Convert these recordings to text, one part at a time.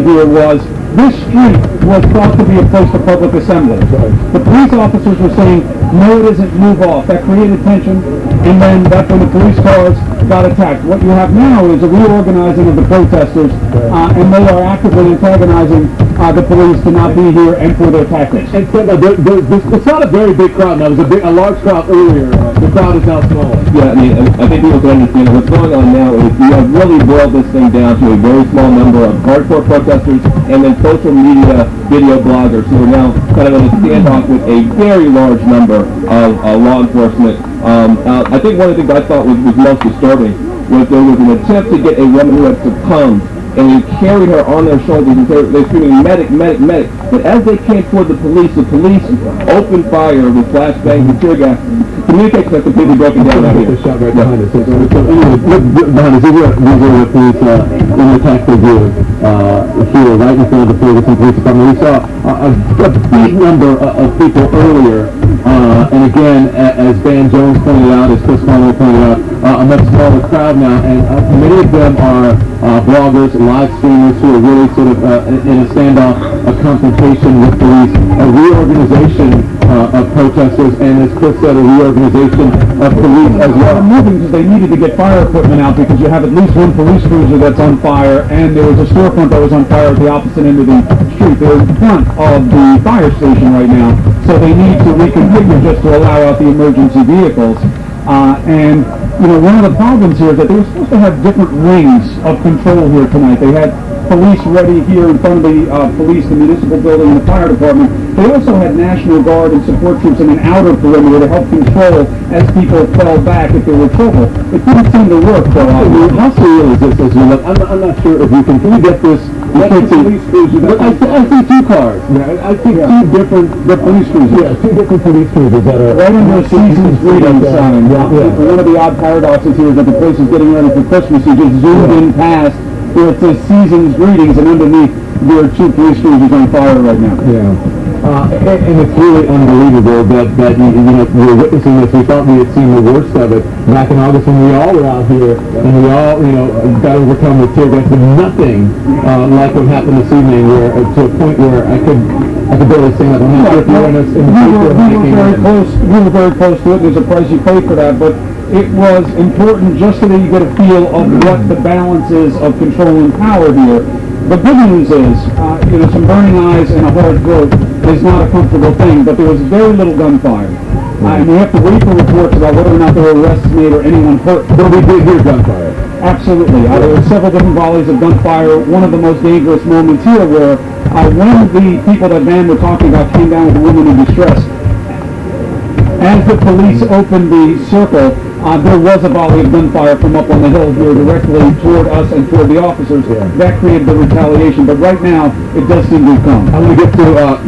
here was this street was thought to be a place for public assembly. The police officers were saying, no it isn't, move off. That created tension, and then that's when the police cars got attacked. What you have now is a reorganizing of the protesters, and they are actively antagonizing the police to not be here and for their tactics. And it's not a very big crowd now. There was a large crowd earlier. The crowd is now smaller. Yeah, I mean, I think people can understand that what's going on now is we have really boiled this thing down to a very small number of hardcore protesters and then social media video bloggers who are now kind of in a standoff with a very large number of law enforcement. I think one of the things I thought was most disturbing was there was an attempt to get a woman who had succumbed, and they carried her on their shoulders, and they're screaming, medic, medic, medic. But as they came toward the police opened fire with flashbangs and tear gas. Communications are completely broken down out here. Shot right behind us. So anyway, behind us, these are the police in the tactical view here, right in front of the Ferguson Police Department. We saw a big number of people earlier, and again, as Dan Jones pointed out, as Chris Conway pointed out, a much smaller crowd now, and many of them are bloggers, live streamers who are really sort of in a standoff, a confrontation with police, a reorganization of protesters, and as Chris said, a reorganization of police as well. They're moving because they needed to get fire equipment out because you have at least one police cruiser that's on fire, and there was a storefront that was on fire at the opposite end of the street. They're in front of the fire station right now, so they need to reconfigure just to allow out the emergency vehicles. And, you know, one of the problems here is that they were supposed to have different rings of control here tonight. They had police ready here in front of the police, the municipal building, and the fire department. They also had National Guard and support troops in an outer perimeter to help control as people fell back if there were trouble. It didn't seem to work, though. How surreal is this as you look? I'm not sure if you can get this. I see two cars. Yeah, I see two different police cruisers. Yeah, two different police cruisers that are right under a season's greetings sign. One of the odd paradoxes here is that the place is getting ready for Christmas. You just zoomed in past where it says season's greetings, and underneath there are two police cruisers on fire right now. Yeah. And it's really unbelievable that you know, we're witnessing this. We thought we had seen the worst of it back in August when we all were out here and we all, you know, got overcome with tear gas, but nothing like what happened this evening, where to a point where I could barely stand up. I'm not sure if you were in the we were very close to it. There's a price you pay for that, but it was important just so that you get a feel of what the balance is of control and power here. The good news is, you know, some burning eyes and a hard throat is not a comfortable thing, but there was very little gunfire. And we have to wait for reports about whether or not there were arrests made or anyone hurt. But we did hear gunfire. Absolutely. There were several different volleys of gunfire. One of the most dangerous moments here where one of the people that Van were talking about came down with a woman in distress. As the police opened the circle, there was a volley of gunfire from up on the hill here directly toward us and toward the officers. Yeah. That created the retaliation, but right now it does seem to have come. I'm going to get to,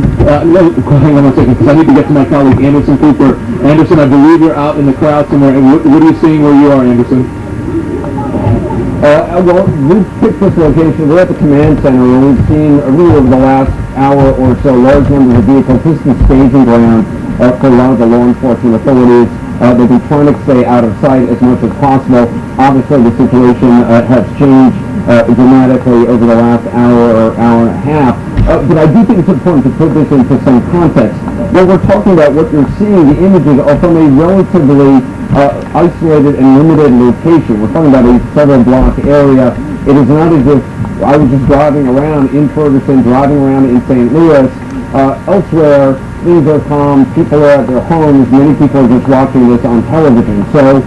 hang on one second, because I need to get to my colleague Anderson Cooper. Anderson, I believe you're out in the crowd somewhere. And what are you seeing where you are, Anderson? Well, we've picked this location. We're at the command center, and we've seen really over the last hour or so large numbers of vehicles. This is the staging ground for a lot of the law enforcement authorities. They've been trying to stay out of sight as much as possible. Obviously, the situation has changed dramatically over the last hour or hour and a half. But I do think it's important to put this into some context. When we're talking about what you're seeing, the images are from a relatively isolated and limited location. We're talking about a several block area. It is not as if I was just driving around in Ferguson, driving around in St. Louis. Elsewhere, things are calm, people are at their homes, many people are just watching this on television. So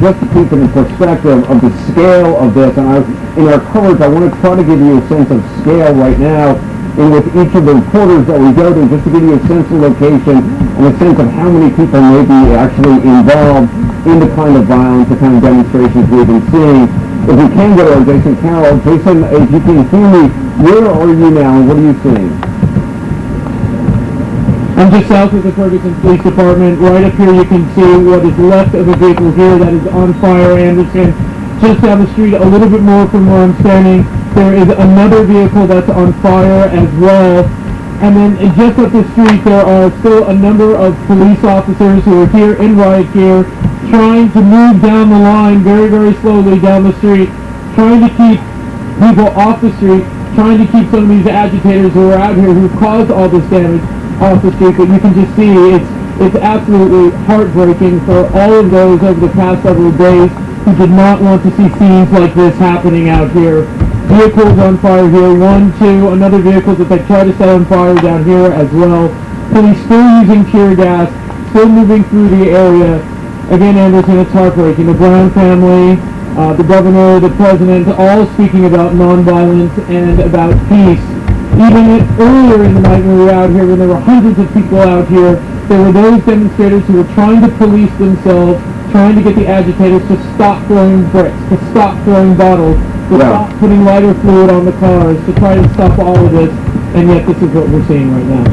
just to keep it in perspective of the scale of this, and in our coverage, I want to try to give you a sense of scale right now, and with each of the reporters that we go to, just to give you a sense of location and a sense of how many people may be actually involved in the kind of violence, the kind of demonstrations we've been seeing. If we can go to our Jason Carroll. Jason, if you can hear me, where are you now and what are you seeing? I'm just south of the Ferguson Police Department. Right up here you can see what is left of a vehicle here that is on fire, Anderson. Just down the street, a little bit more from where I'm standing, there is another vehicle that's on fire as well. And then just up the street, there are still a number of police officers who are here in riot gear, trying to move down the line very, very slowly down the street, trying to keep people off the street, trying to keep some of these agitators who are out here who've caused all this damage off the street. But you can just see it's absolutely heartbreaking for all of those over the past several days who did not want to see scenes like this happening out here. Vehicles on fire here, 1, 2, another vehicle that they try to set on fire down here as well. Police still using tear gas, still moving through the area. Again, Anderson, it's heartbreaking. The Brown family, the governor, the president, all speaking about nonviolence and about peace. Even earlier in the night when we were out here, when there were hundreds of people out here, there were those demonstrators who were trying to police themselves, trying to get the agitators to stop throwing bricks, to stop throwing bottles, to stop putting lighter fluid on the cars, to try to stop all of this, and yet this is what we're seeing right now.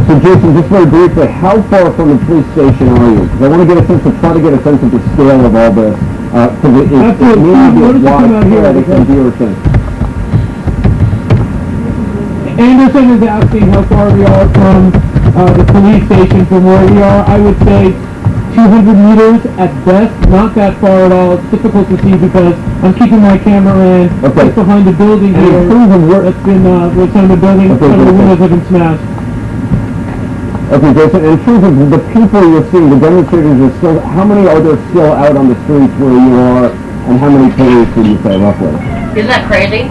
So Jason, just very briefly, how far from the police station are you? Because I want to get a sense of, try to get a sense of the scale of all this. Because it's immediate widespread, it can be your sense. Anderson is asking how far we are from the police station from where we are. I would say 200 meters at best, not that far at all. It's difficult to see because I'm keeping my camera in just behind the building here. That's been where some of the buildings, some of the windows have been smashed. Okay, Jason, in terms of the people you're seeing, the demonstrators are still, how many are there still out on the streets where you are, and how many police would you say, roughly? Isn't that crazy?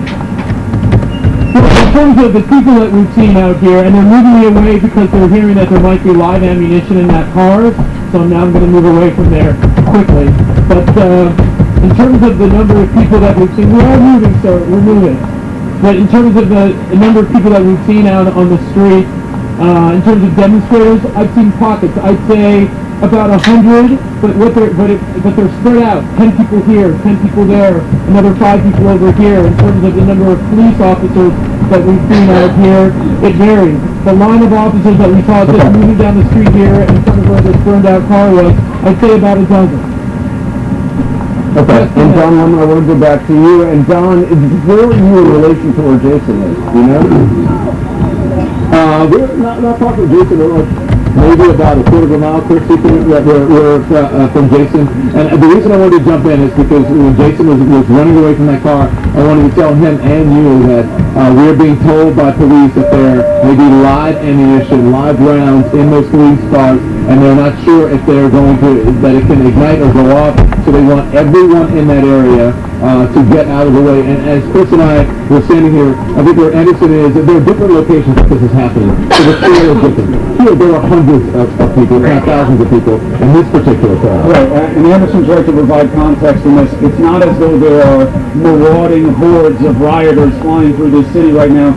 In terms of the people that we've seen out here, and they're moving me away because they're hearing that there might be live ammunition in that car, so now I'm going to move away from there quickly. But in terms of the number of people that we've seen, we are moving, sir, we're moving. But in terms of the number of people that we've seen out on the street, in terms of demonstrators, I've seen pockets. I'd say about 100, but they're spread out. 10 people here, 10 people there, another 5 people over here. In terms of the number of police officers that we've seen out here, it varies. The line of officers that we saw just moving down the street here in front of where this burned out car was, I'd say about a dozen. Okay, and Don, I want to go back to you. And Don, where are you in relation to where Jason is? Do you know? We're not far from Jason. We're maybe about a quarter of a mile, we're from Jason. And the reason I wanted to jump in is because when Jason was running away from that car, I wanted to tell him and you that we're being told by police that there may be live ammunition, live rounds in those police cars, and they're not sure if they're going to, that it can ignite or go off. So they want everyone in that area to get out of the way. And as Chris and I were standing here, I think where Anderson is, there are different locations that this is happening. So the scale is different. Here there are hundreds of people, if not thousands of people, in this particular car. Right, and Anderson's right to provide context in this. It's not as though there are marauding hordes of rioters flying through this city right now.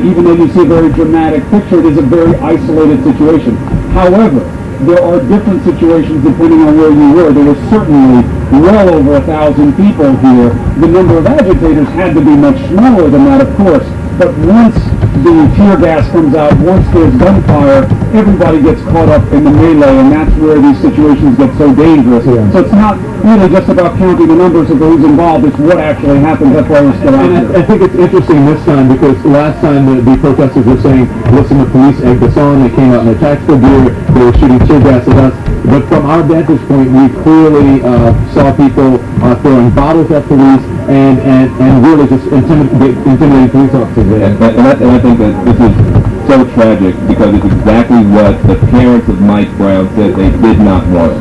Even though you see a very dramatic picture, it is a very isolated situation. However, there are different situations depending on where you were. There was certainly well over 1,000 people here. The number of agitators had to be much smaller than that, of course. But once the tear gas comes out, once there's gunfire, everybody gets caught up in the melee, and that's where these situations get so dangerous. Yeah. So it's not really just about counting the numbers of those involved, it's what actually happened. That's why we're still out there. I think it's interesting this time because last time the protesters were saying, listen, the police egged us on, they came out in their tactical gear, they were shooting tear gas at us. But from our vantage point, we clearly saw people throwing bottles at police and really just intimidating police officers there. And I think that this is so tragic because it's exactly what the parents of Mike Brown said they did not want.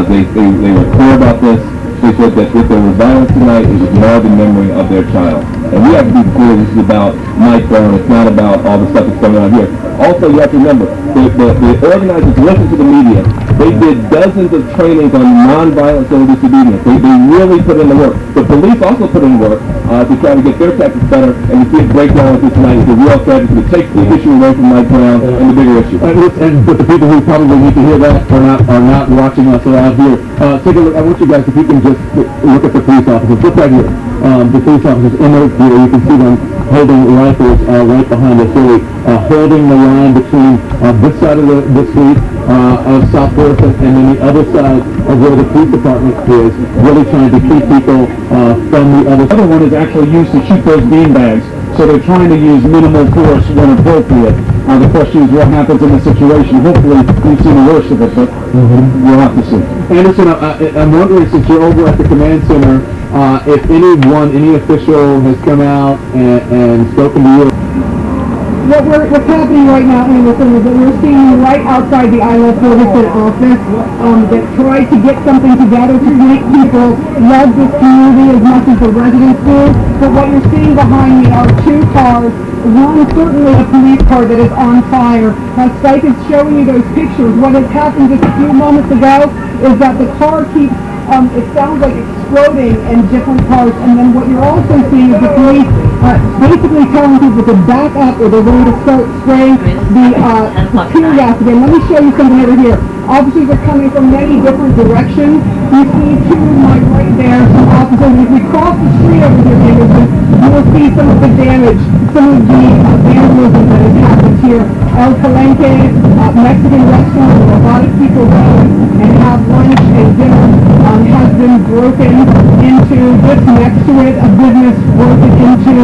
They were clear about this. They said that if there was violence tonight, it would mar the memory of their child. And we have to be clear, this is about Mike Brown. It's not about all the stuff that's going on here. Also, you have to remember, the organizers listen to the media. They did dozens of trainings on nonviolent civil disobedience. They really put in the work. The police also put in work to try to get their tactics better, and to see it break down like this tonight is a real tragedy. It takes the issue away from Mike Brown and the bigger issue. But the people who probably need to hear that are not watching us out here. Take a look. I want you guys, if you can just look at the police officers. Look right here. The police officers in their gear. You can see them holding rifles right behind us, really holding the line between this side of the street of South Florida and then the other side of where the police department is, really trying to keep people from the other side. The other one is actually used to shoot those beanbags, so they're trying to use minimal force when appropriate. The question is what happens in the situation. Hopefully we've seen the worst of it, but we'll have to see. Anderson, I'm wondering, since you're over at the command center, if any official has come out and spoken to you. What's happening right now, Anderson, is that we're standing right outside the Iowa Ferguson office that tried to get something together to make people love this community as much as the residents do. But what you're seeing behind me are two cars. One, certainly a police car that is on fire. Spike is showing you those pictures. What has happened just a few moments ago is that the car keeps, it sounds like exploding in different parts, and then what you're also seeing is the police basically telling people to back up or they're going to start spraying the tear gas again. Let me show you something over here. Officers are coming from many different directions. You see to my right there, some officers. If we cross the street over here, Anderson, you will see some of the damage, some of the vandalism that has happened here. El Palenque, Mexican restaurant where a lot of people go and have lunch and dinner has been broken into. Just next to it, a business broken into.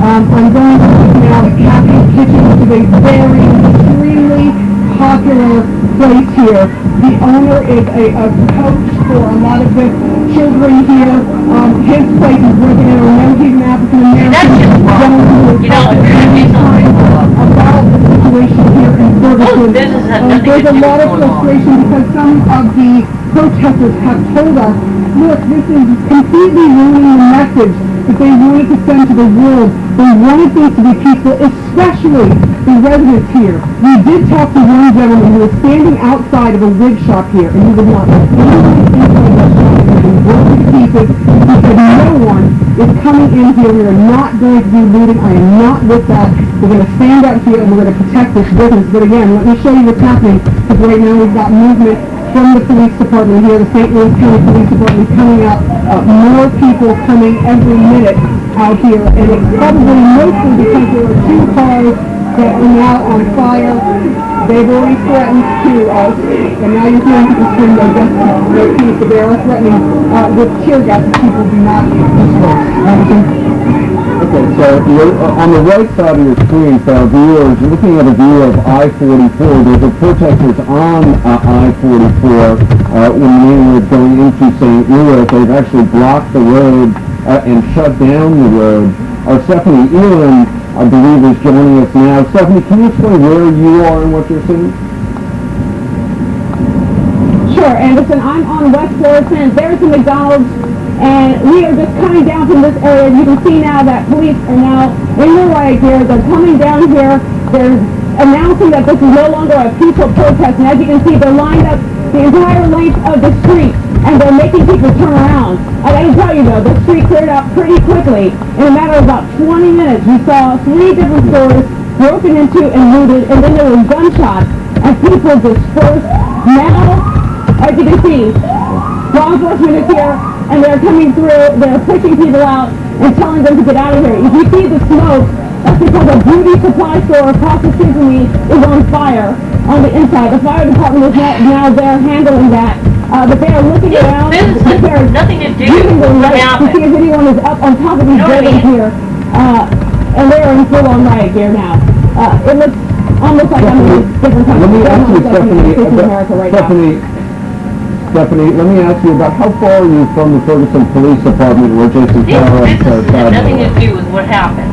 I'm going to look now at Kathy's Kitchen, which is a very, extremely popular place here. The owner is a coach for a lot of the children here. His place is broken in. I know he's an African-American gentleman who is talking about the situation here in Ferguson. There's a lot of frustration because some of the protesters have told us, look, this is completely ruining the message that they wanted to send to the world. They wanted things to be peaceful, especially the residents here. We did talk to one gentleman who was standing outside of a wig shop here, and he would not let anyone inside that shop and be broken to pieces. He said, no one is coming in here. We are not going to be looting. I am not with that. We're going to stand out here and we're going to protect this business. But again, let me show you what's happening, because right now we've got movement from the police department here, the St. Louis County Police Department coming out, more people coming every minute out here, and it's probably mostly because there are two cars that are now on fire. They've already threatened to us, and now you're hearing people scream, I guess, but they are threatening with tear gas if people do not disperse. Okay, so you're, on the right side of your screen, for our viewers, you're looking at a view of I-44. There's a protesters on I-44 when the neighborhood going into St. Louis. They've actually blocked the road and shut down the road. Stephanie Elam, I believe, is joining us now. Stephanie, can you explain where you are and what you're seeing? Sure, Anderson. I'm on West Florissant. There's the McDonald's. And we are just coming down from this area. You can see now that police are now in the riot gear. They're coming down here. They're announcing that this is no longer a peaceful protest. And as you can see, they're lined up the entire length of the street. And they're making people turn around. I gotta tell you though, the street cleared out pretty quickly. In a matter of about 20 minutes, we saw 3 different stores broken into and looted. And then there were gunshots and people dispersed. Now, as you can see, law enforcement is here. And they're coming through, they're pushing people out and telling them to get out of here. If you see the smoke, that's because a beauty supply store across the street from me is on fire on the inside. The fire department is now there handling that. But they are looking around. This has nothing to do using the with what lights to happened. see if anyone is up on top of these buildings here. And they are in full-on riot gear now. It looks almost like I'm in a different country. Let me ask you, Stephanie, let me ask you about how far are you from the Ferguson Police Department where Jason This Carroll has started? nothing to do with what happened.